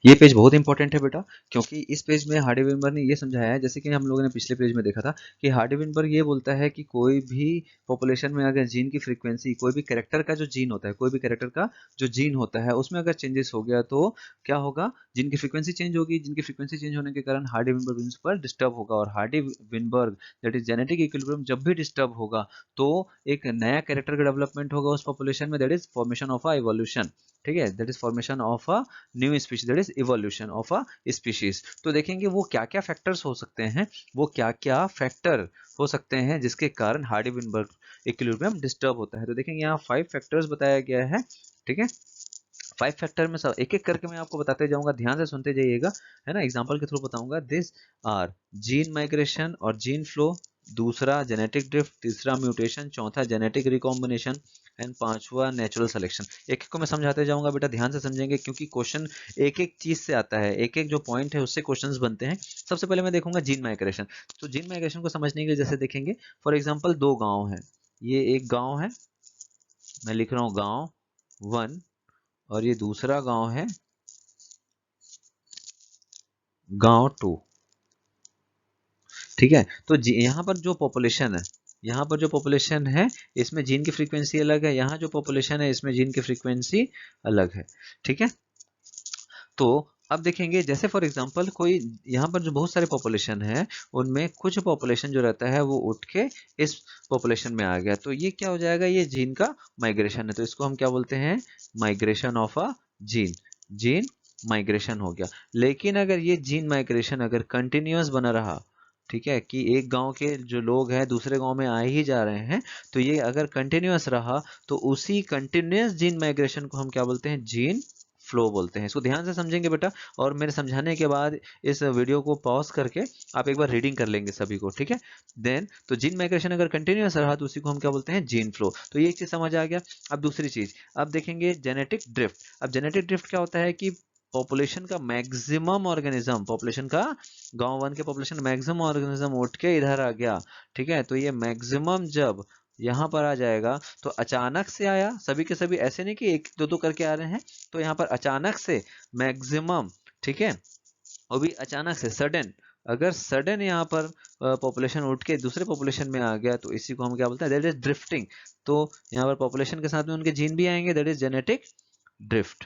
ये पेज बहुत इंपॉर्टेंट है बेटा, क्योंकि इस पेज में हार्डी विनबर्ग ने ये समझाया है, जैसे कि हम लोगों ने पिछले पेज में देखा था कि हार्डी विनबर्ग ये बोलता है कि कोई भी पॉपुलेशन में अगर जीन की फ्रीक्वेंसी, कोई भी कैरेक्टर का जो जीन होता है, कोई भी कैरेक्टर का जो जीन होता है उसमें अगर चेंजेस हो गया तो क्या होगा, जीन की फ्रीक्वेंसी चेंज होगी, जीन की फ्रीक्वेंसी चेंज होने के कारण हार्डी विनबर्ग प्रिंसिपल डिस्टर्ब होगा, और Hardy Weinberg that is genetic equilibrium जब भी डिस्टर्ब होगा तो एक नया कैरेक्टर का डेवलपमेंट होगा उस पॉपुलेशन में, that is formation of a evolution. ठीक है, that is formation of a new species, that is evolution of a species. तो देखेंगे वो क्या क्या फैक्टर्स हो सकते हैं, वो क्या क्या फैक्टर हो सकते हैं जिसके कारण हार्डी विनबर्ग इक्विलिब्रियम डिस्टर्ब होता है। तो देखेंगे यहाँ 5 फैक्टर्स बताया गया है। ठीक है, 5 फैक्टर में सब एक एक करके मैं आपको बताते जाऊंगा, ध्यान से सुनते जाइएगा, है ना, एग्जांपल के थ्रू बताऊंगा। दिस आर जीन माइग्रेशन और जीन फ्लो, दूसरा जेनेटिक ड्रिफ्ट, तीसरा म्यूटेशन, चौथा जेनेटिक रिकॉम्बिनेशन एंड पांचवा नेचुरल सिलेक्शन। एक एक को मैं समझाते जाऊंगा बेटा, ध्यान से समझेंगे क्योंकि क्वेश्चन एक एक चीज से आता है, एक एक जो पॉइंट है उससे क्वेश्चंस बनते हैं। सबसे पहले मैं देखूंगा जीन माइग्रेशन। तो जीन माइग्रेशन को समझने के लिए जैसे देखेंगे, फॉर एग्जाम्पल दो गाँव है, ये एक गाँव है, मैं लिख रहा हूँ गाँव 1, और ये दूसरा गांव है गांव 2। ठीक है, तो यहाँ पर जो पॉपुलेशन है, यहाँ पर जो पॉपुलेशन है इसमें जीन की फ्रीक्वेंसी अलग है, यहाँ जो पॉपुलेशन है इसमें जीन की फ्रीक्वेंसी अलग है। ठीक है, तो अब देखेंगे जैसे फॉर एग्जांपल कोई यहाँ पर जो बहुत सारे पॉपुलेशन है उनमें कुछ पॉपुलेशन जो रहता है वो उठ के इस पॉपुलेशन में आ गया, तो ये क्या हो जाएगा, ये जीन का माइग्रेशन है, तो इसको हम क्या बोलते हैं, migration of a gene, gene migration हो गया। लेकिन अगर ये जीन माइग्रेशन अगर कंटिन्यूअस बना रहा, ठीक है, कि एक गांव के जो लोग हैं दूसरे गांव में आ ही जा रहे हैं, तो ये अगर कंटिन्यूअस रहा तो उसी कंटिन्यूअस जीन माइग्रेशन को हम क्या बोलते हैं, जीन फ्लो बोलते हैं। इसको ध्यान से समझेंगे बेटा, और मेरे समझाने के बाद इस वीडियो को पॉज करके आप एक बार रीडिंग कर लेंगे सभी को। ठीक है, देन तो जीन माइग्रेशन अगर कंटिन्यूअस रहा तो उसी को हम क्या बोलते हैं, जीन फ्लो। तो ये एक चीज समझ आ गया। अब दूसरी चीज, अब देखेंगे जेनेटिक ड्रिफ्ट। अब जेनेटिक ड्रिफ्ट क्या होता है कि पॉपुलेशन का मैक्सिमम ऑर्गेनिज्म, पॉपुलेशन का गांव 1 के पॉपुलेशन मैक्सिमम ऑर्गेनिज्म उठ के इधर आ गया। ठीक है, तो ये मैक्सिमम जब यहाँ पर आ जाएगा तो अचानक से आया, सभी के सभी ऐसे नहीं कि एक दो दो करके आ रहे हैं, तो यहाँ पर अचानक से मैक्सिमम, ठीक है, वो भी अचानक से सडन, अगर सडन यहाँ पर पॉपुलेशन उठ के दूसरे पॉपुलेशन में आ गया तो इसी को हम क्या बोलते हैं, दैट इज ड्रिफ्टिंग। तो यहाँ पर पॉपुलेशन के साथ में उनके जीन भी आएंगे, दैट इज जेनेटिक ड्रिफ्ट,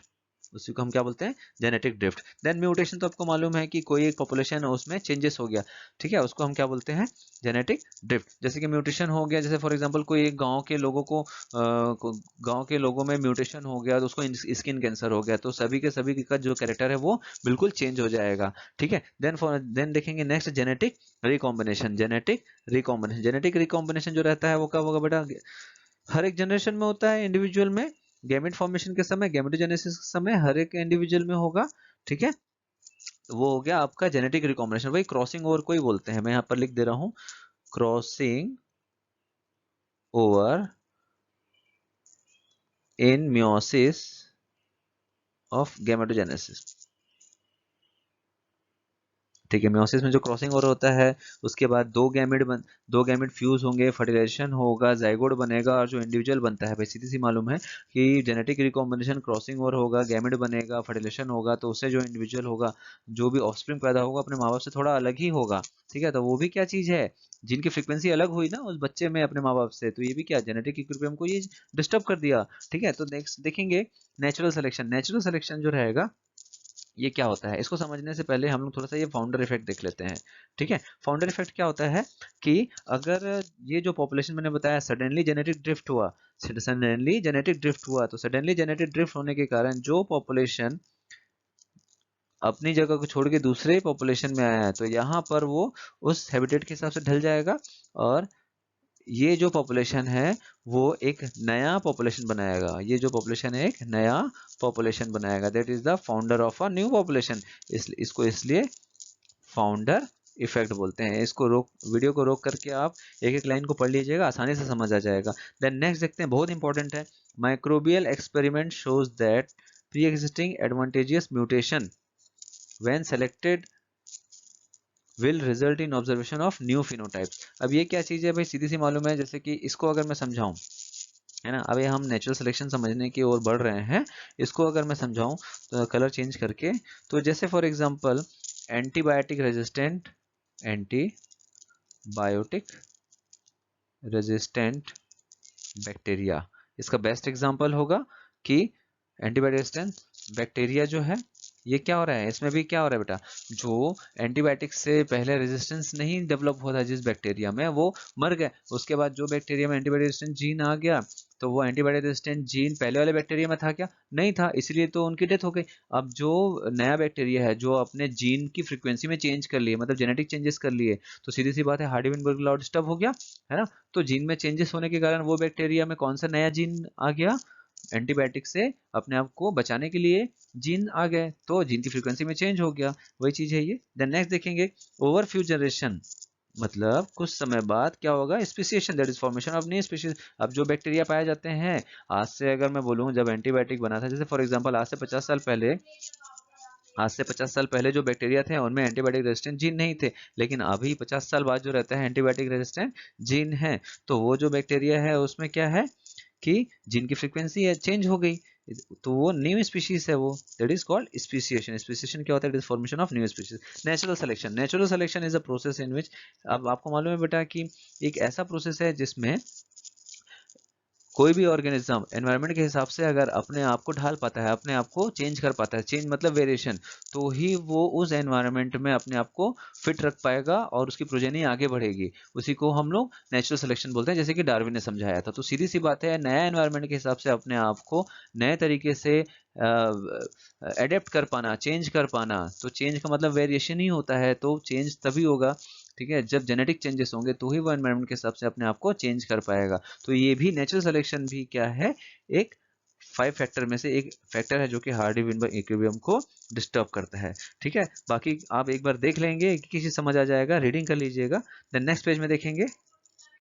उसी को हम क्या बोलते हैं, जेनेटिक ड्रिफ्ट। देन म्यूटेशन, तो आपको मालूम है कि कोई एक पॉपुलेशन है उसमें चेंजेस हो गया, ठीक है, उसको हम क्या बोलते हैं, जेनेटिक ड्रिफ्ट। जैसे कि म्यूटेशन हो गया, जैसे फॉर एग्जांपल कोई एक गांव के लोगों को गांव के लोगों में म्यूटेशन हो गया तो उसको स्किन कैंसर हो गया, तो सभी के सभी का जो कैरेक्टर है वो बिल्कुल चेंज हो जाएगा। ठीक है, देन देखेंगे next genetic recombination. Genetic recombination, genetic recombination जो रहता है वो कब होगा बेटा, हर एक जनरेशन में होता है, इंडिविजुअल में गैमेट फॉर्मेशन के समय, गैमेटोजेनेसिस के समय हर एक इंडिविजुअल में होगा। ठीक है, तो वो हो गया आपका जेनेटिक रिकॉम्बिनेशन, वही क्रॉसिंग ओवर को ही बोलते हैं, मैं यहाँ पर लिख दे रहा हूँ, crossing over in meiosis of gametogenesis. ठीक है, मियोसिस में जो क्रॉसिंग ओवर होता है उसके बाद दो गैमेट फ्यूज होंगे, फर्टिलाइजेशन होगा, जाइगोट बनेगा, और जो इंडिविजुअल बनता है, भाई सीधी सी मालूम है कि जेनेटिक रिकॉम्बिनेशन, क्रॉसिंग ओवर होगा, गैमेट बनेगा, फर्टिलाइजेशन होगा, तो उससे जो इंडिविजुअल होगा, जो भी ऑफस्प्रिंग पैदा होगा अपने माँ बाप से थोड़ा अलग ही होगा। ठीक है, तो वो भी क्या चीज है, जिनकी फ्रीक्वेंसी अलग हुई ना उस बच्चे में अपने माँ बाप से, तो ये भी क्या जेनेटिक इक्विलिब्रियम को ये डिस्टर्ब कर दिया। ठीक है, तो नेक्स्ट देखेंगे नेचुरल सिलेक्शन। नेचुरल सिलेक्शन जो रहेगा ये क्या होता है, इसको समझने से पहले हम लोग थोड़ा सा ये फाउंडर इफेक्ट देख लेते हैं। ठीक है, फाउंडर इफेक्ट क्या होता है कि अगर ये जो पॉपुलेशन मैंने बताया सडनली जेनेटिक ड्रिफ्ट हुआ, सडनली जेनेटिक ड्रिफ्ट हुआ, तो सडनली जेनेटिक ड्रिफ्ट होने के कारण जो पॉपुलेशन अपनी जगह को छोड़ के दूसरे पॉपुलेशन में आया है तो यहाँ पर वो उस हैबिटेट के हिसाब से ढल जाएगा, और ये जो पॉपुलेशन है वो एक नया पॉपुलेशन बनाएगा, ये जो पॉपुलेशन है एक नया पॉपुलेशन बनाएगा, that is the founder of a new population. इसको इसलिए फाउंडर इफेक्ट बोलते हैं। इसको रोक, वीडियो को रोक करके आप एक एक लाइन को पढ़ लीजिएगा, आसानी से समझ आ जाएगा। देन नेक्स्ट देखते हैं, बहुत इंपॉर्टेंट है, microbial experiment shows that pre existing advantageous mutation when selected will result in observation of new phenotypes. अब ये क्या चीज है भाई, सीधी सी मालूम है, जैसे कि इसको अगर मैं समझाऊं, है ना। अभी हम नेचुरल सिलेक्शन समझने की ओर बढ़ रहे हैं। इसको अगर मैं समझाऊं तो कलर चेंज करके, तो जैसे for example antibiotic resistant bacteria, इसका बेस्ट एग्जांपल होगा कि एंटीबायोटिक रेजिस्टेंट बैक्टीरिया जो है ये क्या हो रहा है, इसमें भी क्या हो रहा है बेटा, जो एंटीबायोटिक से पहले रेजिस्टेंस नहीं डेवलप होता जिस बैक्टीरिया में, वो मर गए। उसके बाद जो बैक्टीरिया में एंटीबायोटिक रेजिस्टेंट जीन आ गया, तो वो एंटीबायोटिक रेजिस्टेंट जीन पहले वाले बैक्टीरिया में था क्या, नहीं था, इसलिए तो उनकी डेथ हो गई। अब जो नया बैक्टीरिया है जो अपने जीन की फ्रीक्वेंसी में चेंज कर लिए, मतलब जेनेटिक चेंजेस कर लिए, तो सीधी सी बात है हार्डी-वेनबर्ग लॉ डिस्टर्ब हो गया, है ना। तो जीन में चेंजेस होने के कारण वो बैक्टीरिया में कौन सा नया जीन आ गया, एंटीबायोटिक से अपने आप को बचाने के लिए जीन आ गए, तो जीन की फ्रीक्वेंसी में चेंज हो गया, वही चीज है ये। देन नेक्स्ट देखेंगे ओवर फ्यू जनरेशन, मतलब कुछ समय बाद क्या होगा, speciation, that is formation of new species. अब जो बैक्टीरिया पाए जाते हैं, आज से अगर मैं बोलूं जब एंटीबायोटिक बना था, जैसे फॉर एग्जांपल आज से 50 साल पहले जो बैक्टीरिया थे उनमें एंटीबायोटिक रेजिस्टेंट जीन नहीं थे, लेकिन अभी 50 साल बाद जो रहता है एंटीबायोटिक रेजिस्टेंट जीन है। तो वो जो बैक्टीरिया है उसमें क्या है कि जीन की फ्रीक्वेंसी है चेंज हो गई, तो वो न्यू स्पीशीज है, वो that is called speciation. Speciation क्या होता है, it is formation of new species. Natural selection is a process in which, अब आपको मालूम है बेटा कि एक ऐसा प्रोसेस है जिसमें कोई भी ऑर्गेनिज्म एनवायरनमेंट के हिसाब से अगर अपने आप को ढाल पाता है, अपने आप को चेंज कर पाता है, चेंज मतलब वेरिएशन, तो ही वो उस एनवायरनमेंट में अपने आप को फिट रख पाएगा और उसकी प्रोजेनी आगे बढ़ेगी। उसी को हम लोग नेचुरल सिलेक्शन बोलते हैं, जैसे कि डार्विन ने समझाया था। तो सीधी सी बात है, नया एनवायरनमेंट के हिसाब से अपने आप को नए तरीके से एडेप्ट कर पाना, चेंज कर पाना, तो चेंज का मतलब वेरिएशन ही होता है, तो चेंज तभी होगा, ठीक है, जब जेनेटिक चेंजेस होंगे तो ही वो एनवायरनमेंट के हिसाब से अपने आप को चेंज कर पाएगा। तो ये भी नेचुरल सिलेक्शन भी क्या है, एक 5 फैक्टर में से एक फैक्टर है जो कि हार्डी-वेनबर्ग इक्विलिब्रियम को डिस्टर्ब करता है। ठीक है, बाकी आप एक बार देख लेंगे कि किसी समझ आ जाएगा, रीडिंग कर लीजिएगा। देन नेक्स्ट पेज में देखेंगे